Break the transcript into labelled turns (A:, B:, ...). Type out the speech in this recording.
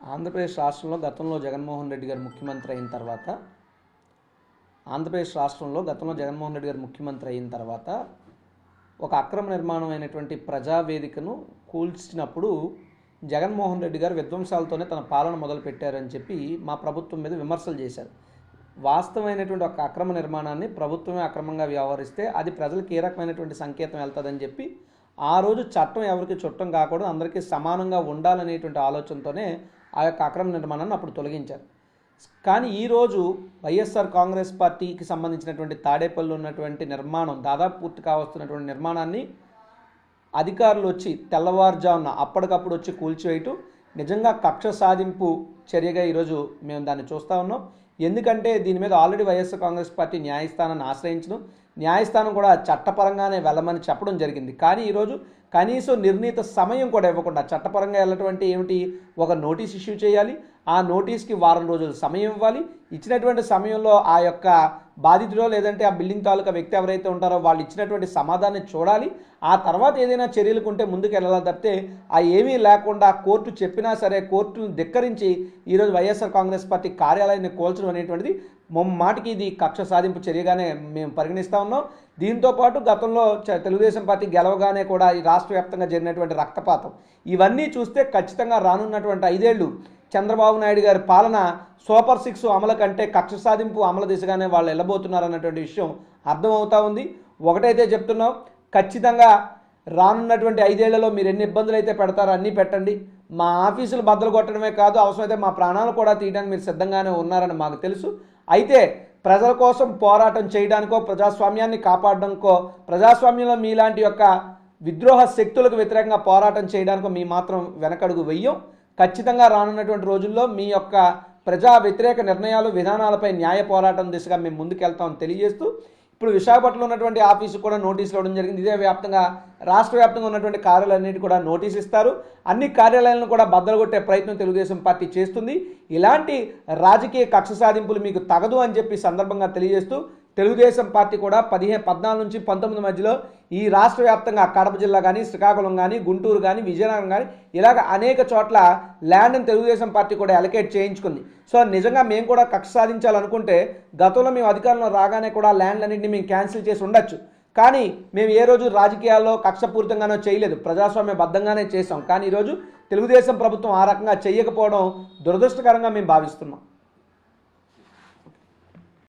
A: ఆంధ్రప్రదేశ్ రాష్ట్రంలో గతంలో జగన్మోహన్ రెడ్డి గారు ముఖ్యమంత్రి అయిన తర్వాత ఒక అక్రమ నిర్మాణం అయినటువంటి ప్రజావేదికను కూల్చినప్పుడు జగన్మోహన్ రెడ్డి గారు విధ్వంసాలతోనే తన పాలన మొదలుపెట్టారని చెప్పి మా ప్రభుత్వం మీద విమర్శలు చేశారు. వాస్తవమైనటువంటి ఒక అక్రమ నిర్మాణాన్ని ప్రభుత్వమే అక్రమంగా వ్యవహరిస్తే అది ప్రజలకు ఏ రకమైనటువంటి సంకేతం వెళ్తుందని చెప్పి ఆ రోజు చట్టం ఎవరికి చుట్టం కాకూడదు, అందరికీ సమానంగా ఉండాలనేటువంటి ఆలోచనతోనే ఆ యొక్క అక్రమ నిర్మాణాన్ని అప్పుడు తొలగించారు. కానీ ఈరోజు వైఎస్ఆర్ కాంగ్రెస్ పార్టీకి సంబంధించినటువంటి తాడేపల్లిలో ఉన్నటువంటి నిర్మాణం దాదాపు పూర్తి కావస్తున్నటువంటి నిర్మాణాన్ని అధికారులు వచ్చి తెల్లవారుజామున అప్పటికప్పుడు వచ్చి కూల్చివేయటం నిజంగా కక్ష సాధింపు చర్యగా ఈరోజు మేము దాన్ని చూస్తూ ఉన్నాం. ఎందుకంటే దీని మీద ఆల్రెడీ వైఎస్ఆర్ కాంగ్రెస్ పార్టీ న్యాయస్థానాన్ని ఆశ్రయించడం, న్యాయస్థానం కూడా చట్టపరంగానే వెళ్ళమని చెప్పడం జరిగింది. కానీ ఈరోజు కనీసం నిర్ణీత సమయం కూడా ఇవ్వకుండా చట్టపరంగా వెళ్ళటువంటి ఏమిటి, ఒక నోటీస్ ఇష్యూ చేయాలి, ఆ నోటీస్కి వారం రోజులు సమయం ఇవ్వాలి. ఇచ్చినటువంటి సమయంలో ఆ యొక్క బాధితుడో లేదంటే ఆ బిల్డింగ్ తాలూకా వ్యక్తి ఎవరైతే ఉంటారో వాళ్ళు ఇచ్చినటువంటి సమాధానం చూడాలి. ఆ తర్వాత ఏదైనా చర్యలకు ఉంటే ముందుకు వెళ్ళాలి తప్పితే ఆ ఏమీ లేకుండా కోర్టు చెప్పినా సరే కోర్టును ధిక్కరించి ఈరోజు వైఎస్ఆర్ కాంగ్రెస్ పార్టీ కార్యాలయాన్ని కూల్చడం అనేటువంటిది మాటికి ఇది కక్ష సాధింపు చర్యగానే మేము పరిగణిస్తూ ఉన్నాం. దీంతోపాటు గతంలో తెలుగుదేశం పార్టీ గెలవగానే కూడా ఈ రాష్ట్ర వ్యాప్తంగా జరిగినటువంటి రక్తపాతం ఇవన్నీ చూస్తే ఖచ్చితంగా రానున్నటువంటి 5 ఏళ్ళు చంద్రబాబు నాయుడు గారి పాలన సూపర్ 6 అమలు కంటే కక్ష సాధింపు అమలు దిశగానే వాళ్ళు వెళ్ళబోతున్నారన్నటువంటి విషయం అర్థమవుతా ఉంది. ఒకటైతే చెప్తున్నాం, ఖచ్చితంగా రానున్నటువంటి 5 ఏళ్లలో మీరు ఎన్ని ఇబ్బందులు అయితే పెడతారో అన్నీ పెట్టండి. మా ఆఫీసులు బద్దలు కొట్టడమే కాదు, అవసరమైతే మా ప్రాణాలు కూడా తీయడానికి మీరు సిద్ధంగానే ఉన్నారని మాకు తెలుసు. అయితే ప్రజల కోసం పోరాటం చేయడానికో ప్రజాస్వామ్యాన్ని కాపాడడానికో ప్రజాస్వామ్యంలో మీలాంటి యొక్క విద్రోహ శక్తులకు వ్యతిరేకంగా పోరాటం చేయడానికో మీ మాత్రం వెనకడుగు వెయ్యం. ఖచ్చితంగా రానున్నటువంటి రోజుల్లో మీ యొక్క ప్రజా వ్యతిరేక నిర్ణయాలు విధానాలపై న్యాయ పోరాటం దిశగా మేము ముందుకెళ్తామని తెలియజేస్తూ ఇప్పుడు విశాఖపట్నంలో ఉన్నటువంటి ఆఫీసు కూడా నోటీసులు ఇవ్వడం జరిగింది. ఇదే వ్యాప్తంగా రాష్ట్ర వ్యాప్తంగా ఉన్నటువంటి కార్యాలయాలన్నిటి కూడా నోటీసు ఇస్తారు. అన్ని కార్యాలయాలను కూడా బద్దలు కొట్టే ప్రయత్నం తెలుగుదేశం పార్టీ చేస్తుంది. ఇలాంటి రాజకీయ కక్ష సాధింపులు మీకు తగదు అని చెప్పి సందర్భంగా తెలియజేస్తూ తెలుగుదేశం పార్టీ కూడా 14 నుంచి 19 మధ్యలో ఈ రాష్ట్ర వ్యాప్తంగా కడప జిల్లా కానీ, శ్రీకాకుళం కానీ, గుంటూరు కానీ, విజయనగరం కానీ ఇలాగ అనేక చోట్ల ల్యాండ్ని తెలుగుదేశం పార్టీ కూడా అలొకేట్ చేయించుకుంది. సో నిజంగా మేము కూడా కక్ష సాధించాలనుకుంటే గతంలో మేము అధికారంలో రాగానే కూడా ల్యాండ్లన్నింటినీ మేము క్యాన్సిల్ చేసి ఉండొచ్చు. కానీ మేము ఏ రోజు రాజకీయాల్లో కక్షపూరితంగానో చేయలేదు, ప్రజాస్వామ్యబద్ధంగానే చేసాం. కానీ ఈరోజు తెలుగుదేశం ప్రభుత్వం ఆ రకంగా చేయకపోవడం దురదృష్టకరంగా మేము భావిస్తున్నాం.